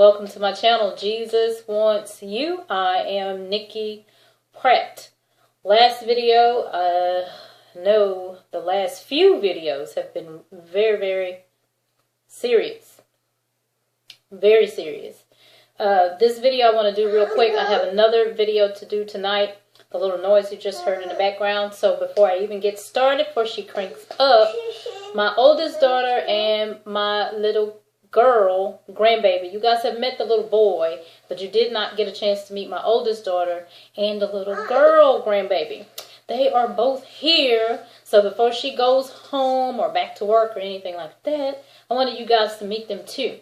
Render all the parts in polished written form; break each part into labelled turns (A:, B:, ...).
A: Welcome to my channel, Jesus Wants You. I am Nikki Pratt. Last video, no, the last few videos have been very serious. Very serious. This video I want to do real quick. I have another video to do tonight. The little noise you just heard in the background. So before I even get started, before she cranks up, my oldest daughter and my little girl, grandbaby. You guys have met the little boy, but you did not get a chance to meet my oldest daughter and the little girl, grandbaby. They are both here. So before she goes home or back to work or anything like that, I wanted you guys to meet them too.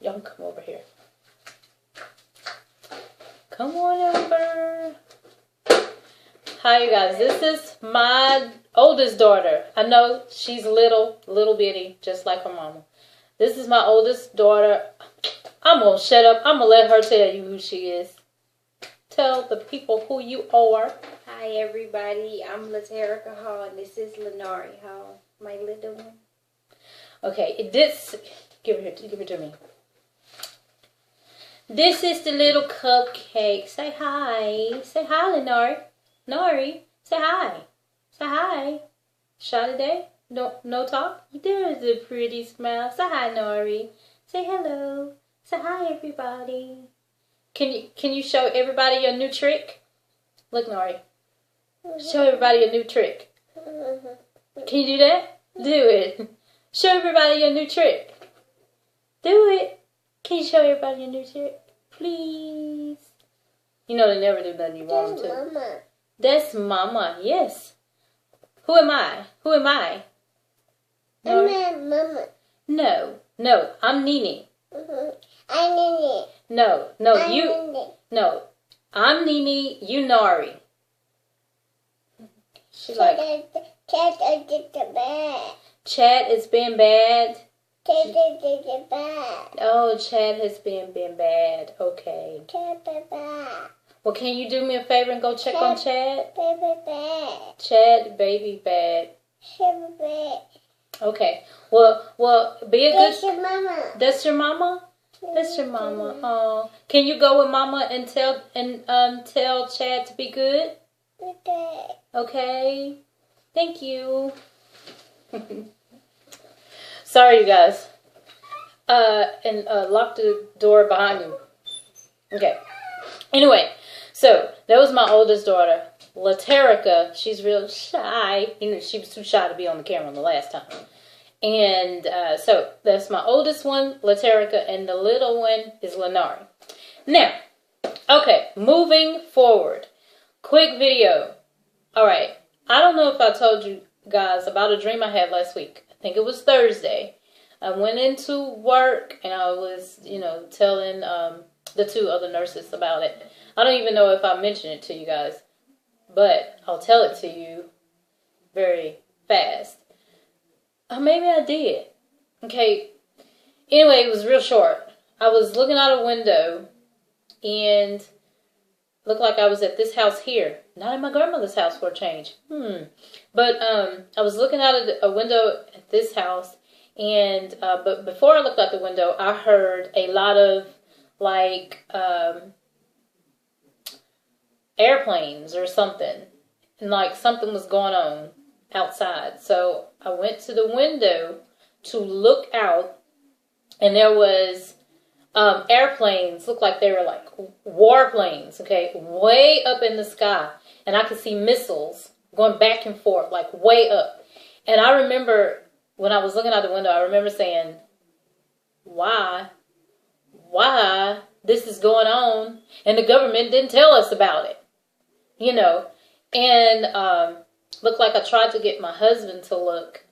A: Y'all come over here. Come on over. Hi, you guys. This is my oldest daughter. I know she's little bitty, just like her mama. This is my oldest daughter. I'm going to shut up. I'm going to let her tell you who she is. Tell the people who you are.
B: Hi, everybody. I'm Laterica Hall, and this is Lenari Hall, my little one.
A: Okay, give it to me. This is the little cupcake. Say hi. Say hi, Lenari. Nari, say hi. Say hi. Shy today? No talk? There's a pretty smile. Say hi, Nari. Say hello. Say hi, everybody. Can you show everybody your new trick? Look, Nari. Show everybody a new trick. Can you do that? Do it. Show everybody your new trick. Do it. Can you show everybody your new trick? Please. You know they never do nothing you want them to.
B: Mama.
A: That's Mama, yes. Who am I? Who am I? No.
B: I'm Mama.
A: No, I'm Nene.
B: I'm Nene.
A: No,
B: I'm
A: you.
B: Nene.
A: No, I'm Nene, you Nari. She like,
B: Chad is bad.
A: Chad is being bad.
B: Chad is bad.
A: Oh, Chad has been bad. Okay.
B: Chad is bad.
A: Well, can you do me a favor and go check on Chad?
B: Baby bad.
A: Chad, baby, bad.
B: Baby bad.
A: Okay. Well, be a
B: That's
A: good.
B: your mama.
A: That's your mama. That's your mama. Oh, can you go with Mama and tell Chad to be good?
B: Okay.
A: Okay. Thank you. Sorry, you guys. And lock the door behind you. Okay. Anyway, so that was my oldest daughter, Laterica. She's real shy. You know, she was too shy to be on the camera the last time. And so that's my oldest one, Laterica, and the little one is Lenari. Now, okay, moving forward. Quick video. All right. I don't know if I told you guys about a dream I had last week. I think it was Thursday. I went into work and I was, telling the two other nurses about it. I don't even know if I mentioned it to you guys, but I'll tell it to you very fast. Maybe I did. Okay. Anyway, it was real short. I was looking out a window and looked like I was at this house here. Not at my grandmother's house for a change. But I was looking out of a window at this house, and but before I looked out the window, I heard a lot of like airplanes or something, and like something was going on outside. So I went to the window to look out, and there was airplanes. Looked like they were like warplanes, okay, way up in the sky, and I could see missiles going back and forth, like way up. And I remember when I was looking out the window, I remember saying, why this is going on, and the government didn't tell us about it, and looked like I tried to get my husband to look,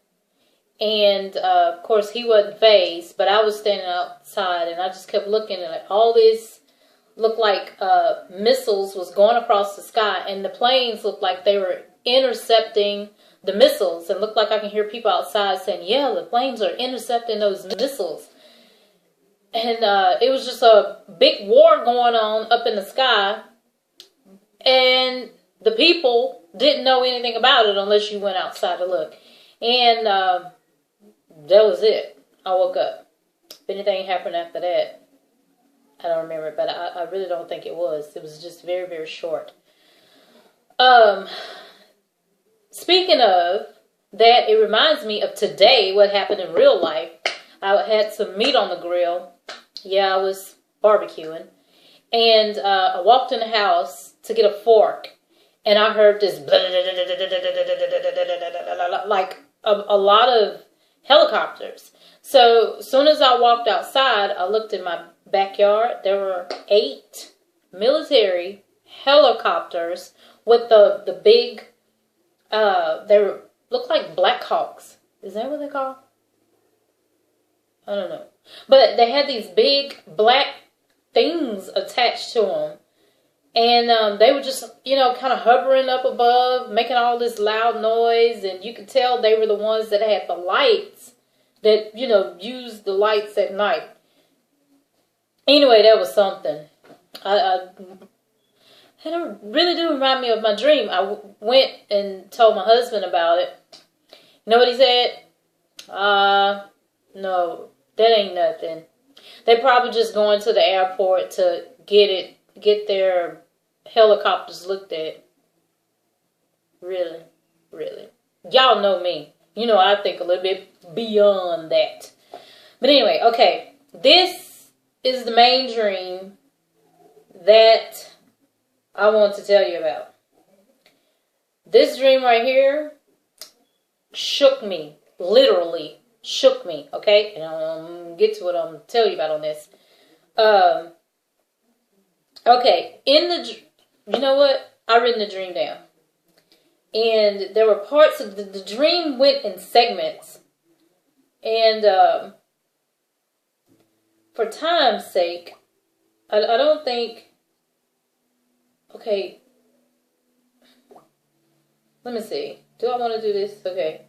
A: and of course he wasn't fazed, but I was standing outside, and I just kept looking at all this. Looked like missiles was going across the sky, and the planes looked like they were intercepting the missiles, and looked like I can hear people outside saying, yeah, the planes are intercepting those missiles. And it was just a big war going on up in the sky, and the people didn't know anything about it unless you went outside to look. And that was it. I woke up. If anything happened after that, I don't remember, but I really don't think it was. It was just very, very short. Speaking of that, it reminds me of today, what happened in real life. I had some meat on the grill. Yeah, I was barbecuing. And I walked in the house to get a fork. And I heard this like a lot of helicopters. So as soon as I walked outside, I looked in my backyard. There were 8 military helicopters with the big, they looked like Black Hawks. Is that what they're called? I don't know. But they had these big black things attached to them. And they were just, kind of hovering up above, making all this loud noise. And you could tell they were the ones that had the lights that, used the lights at night. Anyway, that was something. It really do remind me of my dream. I went and told my husband about it. You know what he said? No, that ain't nothing. They probably just going to the airport to get their helicopters looked at. Really, really. Y'all know me. I think a little bit beyond that. But anyway, okay. This is the main dream that I want to tell you about. This dream right here shook me. Literally shook me. Okay? And I'm going to get to what I'm going to tell you about on this. Okay. You know what? I written the dream down. And there were parts of the dream went in segments. And for time's sake, I don't think... Okay. Let me see. Do I want to do this? Okay.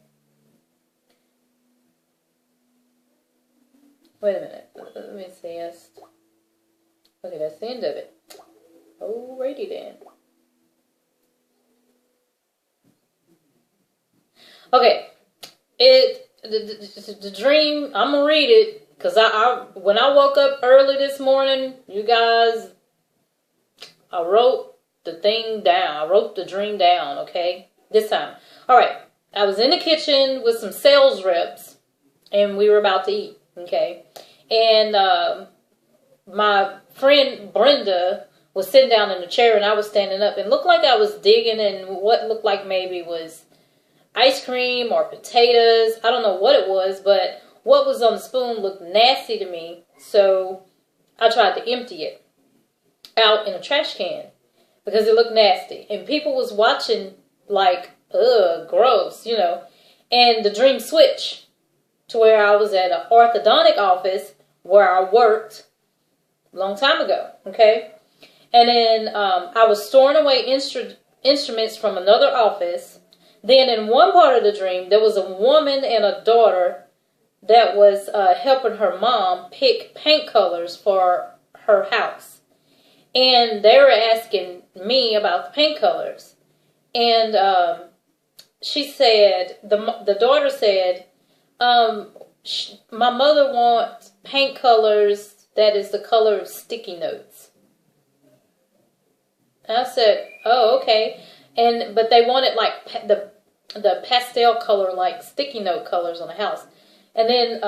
A: Wait a minute. Let me see. Yes. Okay, that's the end of it. Alrighty then. Okay. The dream, I'm going to read it. Because when I woke up early this morning, you guys, I wrote the thing down. I wrote the dream down, okay? This time. All right. I was in the kitchen with some sales reps, and we were about to eat, okay? And my friend Brenda was sitting down in the chair, and I was standing up. And looked like I was digging in what looked like maybe was ice cream or potatoes. I don't know what it was, but what was on the spoon looked nasty to me. So I tried to empty it out in a trash can because it looked nasty. And people was watching like, ugh, gross, And the dream switched to where I was at an orthodontic office where I worked a long time ago, okay? And then I was storing away instruments from another office. Then in one part of the dream, there was a woman and a daughter that was helping her mom pick paint colors for her house. And they were asking me about the paint colors. And she said, the daughter said, my mother wants paint colors that is the color of sticky notes. And I said, oh, okay. But they wanted like the pastel color, like sticky note colors on the house. And then,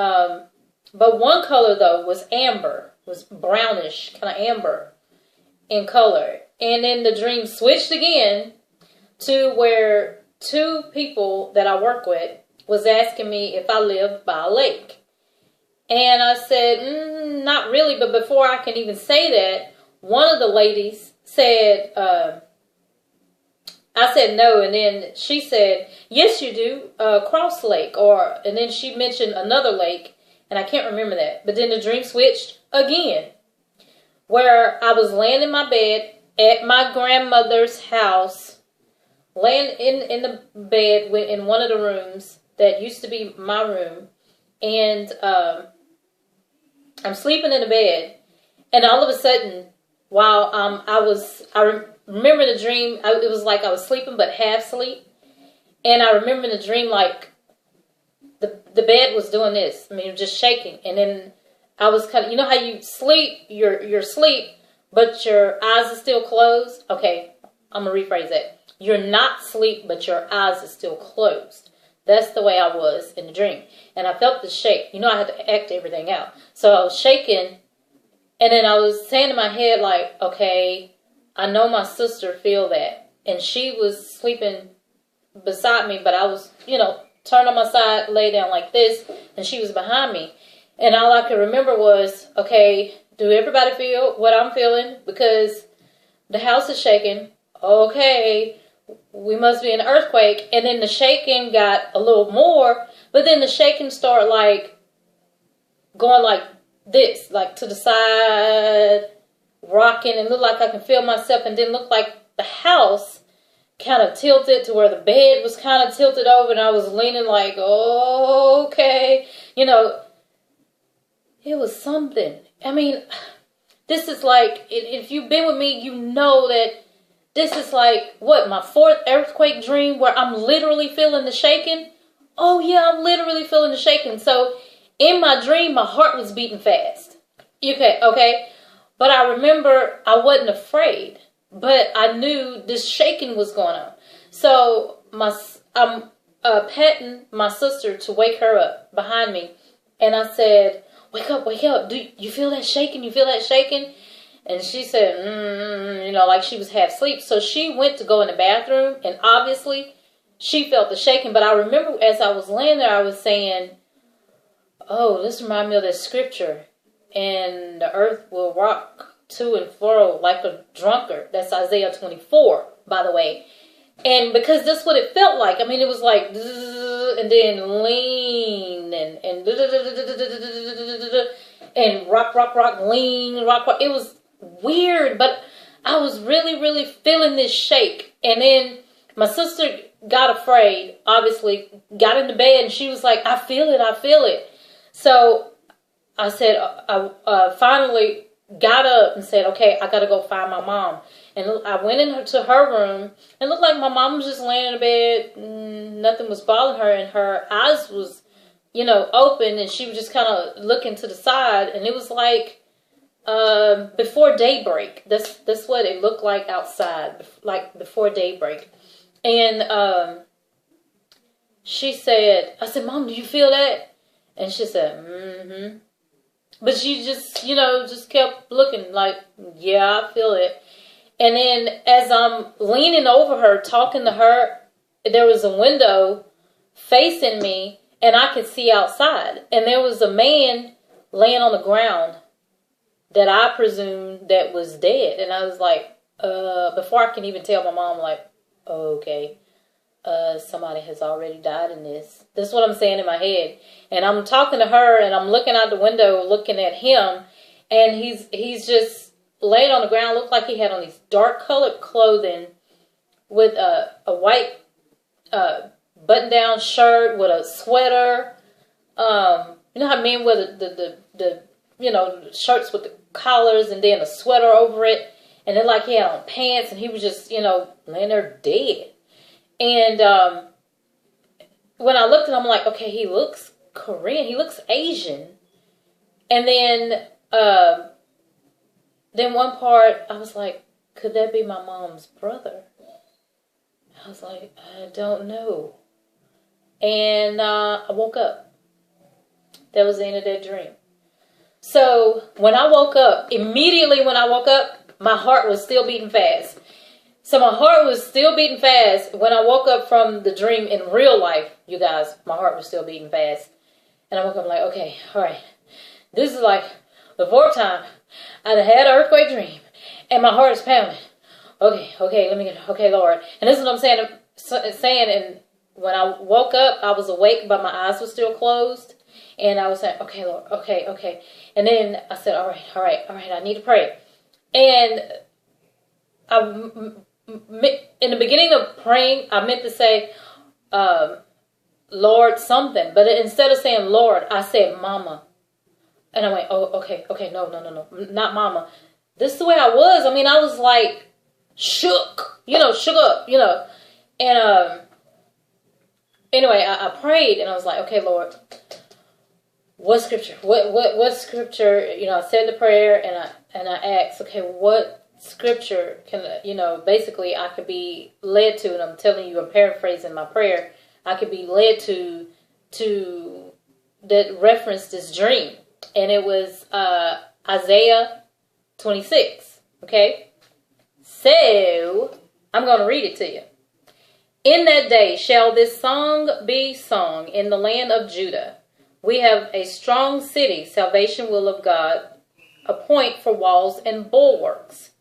A: but one color though was amber, was brownish, kind of amber in color. And then the dream switched again to where 2 people that I work with was asking me if I lived by a lake. And I said, not really. But before I can even say that, one of the ladies said, I said no. And then she said, yes, you do. Cross Lake. And then she mentioned another lake. And I can't remember that. But then the dream switched again. Where I was laying in my bed at my grandmother's house. Laying in the bed in one of the rooms that used to be my room. And I'm sleeping in the bed. And all of a sudden, while I remember the dream, it was like I was sleeping but half sleep. And I remember the dream like the bed was doing this. I mean, just shaking. And then I was kind of, you know how you sleep, you're asleep, but your eyes are still closed? Okay, I'm going to rephrase that. You're not asleep, but your eyes are still closed. That's the way I was in the dream. And I felt the shake. You know, I had to act everything out. So I was shaking, and then I was saying in my head, like, okay, I know my sister feel that. And she was sleeping beside me, but I was, turned on my side, lay down like this, and she was behind me. And all I could remember was, okay, do everybody feel what I'm feeling? Because the house is shaking. Okay, we must be in an earthquake. And then the shaking got a little more, but then the shaking started like going like this, like to the side, rocking, and looked like I can feel myself, and then looked like the house kind of tilted to where the bed was kind of tilted over, and I was leaning like, oh, okay, it was something. I mean, this is like, if you've been with me, you know that this is like, what, my fourth earthquake dream where I'm literally feeling the shaking? Oh, yeah, I'm literally feeling the shaking. So, in my dream, my heart was beating fast. Okay? But I remember I wasn't afraid. But I knew this shaking was going on. So, I'm patting my sister to wake her up behind me. And I said, wake up. Do you feel that shaking? You feel that shaking? And she said, like she was half asleep. So she went to go in the bathroom, and obviously she felt the shaking. But I remember as I was laying there, I was saying, oh, this reminds me of that scripture. And the earth will rock to and fro like a drunkard. That's Isaiah 24, by the way. And because that's what it felt like. I mean, it was like, and then lean, and rock, lean, rock. It was weird, but I was really, really feeling this shake. And then my sister got afraid, obviously, got into bed, and she was like, I feel it. So I said, I finally got up and said, okay, I got to go find my mom. And I went into her room, and looked like my mom was just laying in the bed. Nothing was bothering her, and her eyes was, open, and she was just kind of looking to the side. And it was like before daybreak. That's what it looked like outside, like before daybreak. And she said, I said, Mom, do you feel that? And she said, mm-hmm. But she just, just kept looking like, yeah, I feel it. And then as I'm leaning over her, talking to her, there was a window facing me, and I could see outside. And there was a man laying on the ground that I presumed that was dead. And I was like, before I can even tell my mom, like, oh, okay, somebody has already died in this. This is what I'm saying in my head. And I'm talking to her, and I'm looking out the window, looking at him, and he's just laying on the ground. Looked like he had on these dark colored clothing with a white button-down shirt with a sweater. You know how men wear the shirts with the collars and then a sweater over it, and then like he had on pants, and he was just laying there dead. And when I looked at him, I'm like, okay, he looks Korean, he looks Asian. And then one part, I was like, could that be my mom's brother? I was like, I don't know. And I woke up. That was the end of that dream. So when I woke up, immediately when I woke up, my heart was still beating fast. So my heart was still beating fast when I woke up from the dream in real life, you guys. My heart was still beating fast. And I woke up like, okay, all right. This is like the fourth time I had an earthquake dream, and my heart is pounding. Okay, Lord. And this is what I'm saying. And when I woke up, I was awake, but my eyes were still closed. And I was saying, okay, Lord, okay. And then I said, all right, I need to pray. And in the beginning of praying, I meant to say, Lord something. But instead of saying Lord, I said Mama. And I went, oh, okay, no, not Mama. This is the way I was. I mean, I was like shook up, And anyway, I prayed, and I was like, okay, Lord, what scripture? What scripture? You know, I said the prayer and I asked, okay, what scripture can, you know, basically I could be led to, and I'm telling you, I'm paraphrasing my prayer. I could be led to that referenced this dream, and it was Isaiah 26. Okay, so I'm going to read it to you. In that day shall this song be sung in the land of Judah. We have a strong city, salvation will of God, appoint for walls and bulwarks.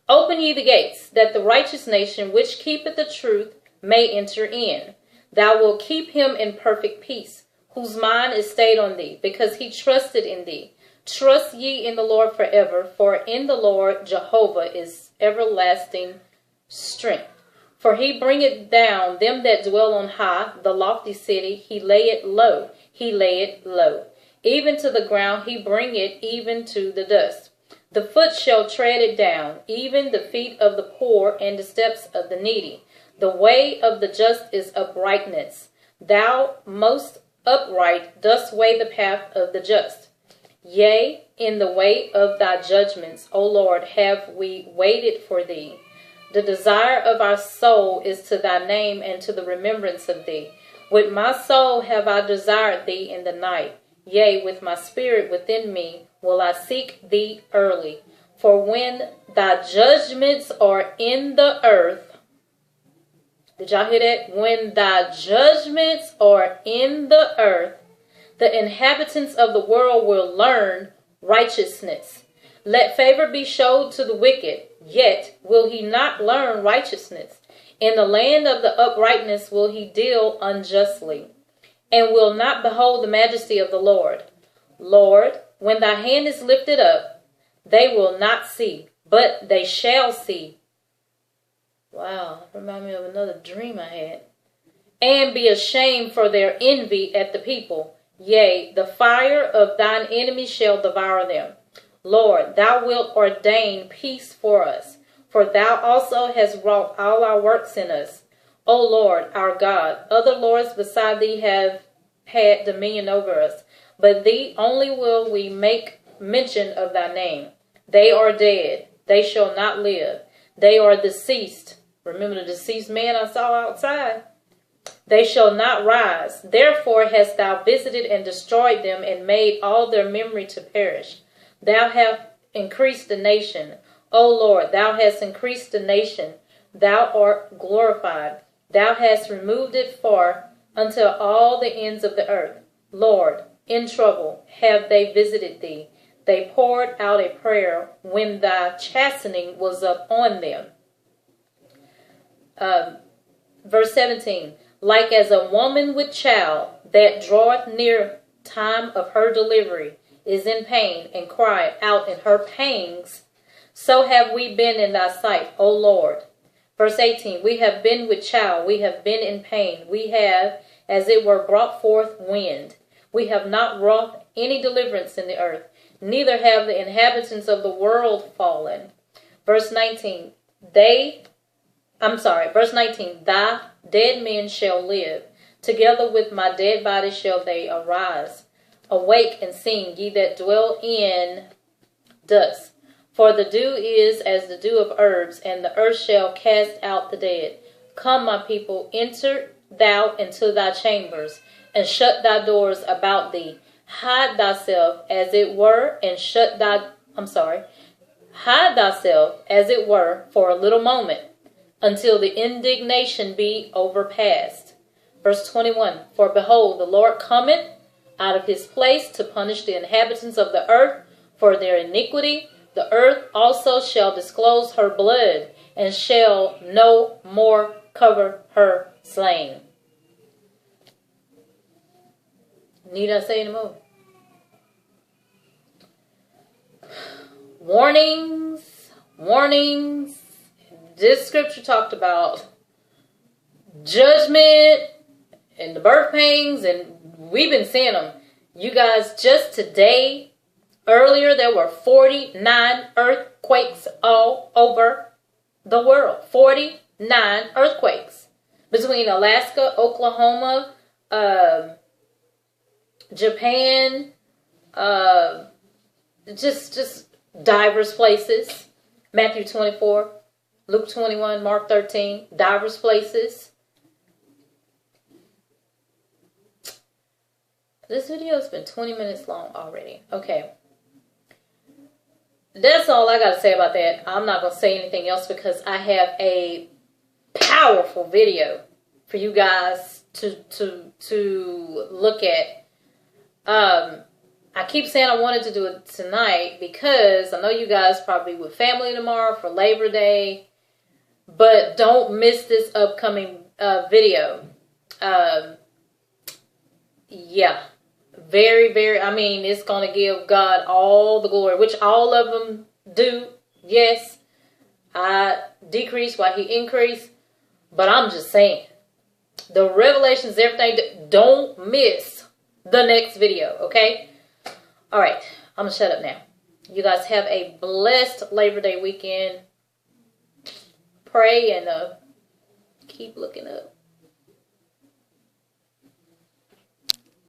A: Open ye the gates, that the righteous nation which keepeth the truth may enter in. Thou wilt keep him in perfect peace, whose mind is stayed on thee, because he trusted in thee. Trust ye in the Lord forever, for in the Lord Jehovah is everlasting strength. For he bringeth down them that dwell on high, the lofty city, he layeth low, even to the ground he bringeth, even to the dust. The foot shall tread it down, even the feet of the poor and the steps of the needy. The way of the just is uprightness. Thou most upright dost weigh the path of the just. Yea, in the way of thy judgments, O Lord, have we waited for thee. The desire of our soul is to thy name and to the remembrance of thee. With my soul have I desired thee in the night. Yea, with my spirit within me will I seek thee early. For when thy judgments are in the earth, did y'all hear that? When thy judgments are in the earth, the inhabitants of the world will learn righteousness. Let favor be showed to the wicked, yet will he not learn righteousness. In the land of the uprightness will he deal unjustly, and will not behold the majesty of the Lord. Lord, when thy hand is lifted up, they will not see, but they shall see. Wow, remind me of another dream I had. And be ashamed for their envy at the people. Yea, the fire of thine enemies shall devour them. Lord, thou wilt ordain peace for us, for thou also hast wrought all our works in us. O Lord, our God, other lords beside thee have had dominion over us, but thee only will we make mention of thy name. They are dead, they shall not live. They are deceased. Remember the deceased man I saw outside? They shall not rise. Therefore hast thou visited and destroyed them, and made all their memory to perish. Thou hast increased the nation. O Lord, thou hast increased the nation. Thou art glorified. Thou hast removed it far unto all the ends of the earth. Lord, in trouble have they visited thee. They poured out a prayer when thy chastening was upon them. Verse 17. Like as a woman with child that draweth near time of her delivery, is in pain, and cried out in her pangs, so have we been in thy sight, O Lord. Verse 18, we have been with child, we have been in pain, we have, as it were, brought forth wind. We have not wrought any deliverance in the earth, neither have the inhabitants of the world fallen. Verse 19, verse 19, thy dead men shall live, together with my dead body shall they arise. Awake and sing, ye that dwell in dust. For the dew is as the dew of herbs, and the earth shall cast out the dead. Come, my people, enter thou into thy chambers, and shut thy doors about thee. Hide thyself as it were, and hide thyself as it were for a little moment, until the indignation be overpast. Verse 21, for behold, the Lord cometh out of his place to punish the inhabitants of the earth for their iniquity. The earth also shall disclose her blood, and shall no more cover her slain. Need I say any more? Warnings, warnings. This scripture talked about judgment and the birth pangs, and we've been seeing them. You guys, just today, earlier, there were 49 earthquakes all over the world. 49 earthquakes between Alaska, Oklahoma, Japan, Just diverse places. Matthew 24, Luke 21, Mark 13, diverse places. This video has been 20 minutes long already. Okay. That's all I got to say about that. I'm not going to say anything else because I have a powerful video for you guys to look at. I keep saying I wanted to do it tonight because I know you guys probably with family tomorrow for Labor Day. But don't miss this upcoming video. Yeah. Very, very, I mean, it's going to give God all the glory, which all of them do. Yes, I decrease while he increase. But I'm just saying, the revelations, everything, don't miss the next video, okay? All right, I'm going to shut up now. You guys have a blessed Labor Day weekend. Pray and keep looking up.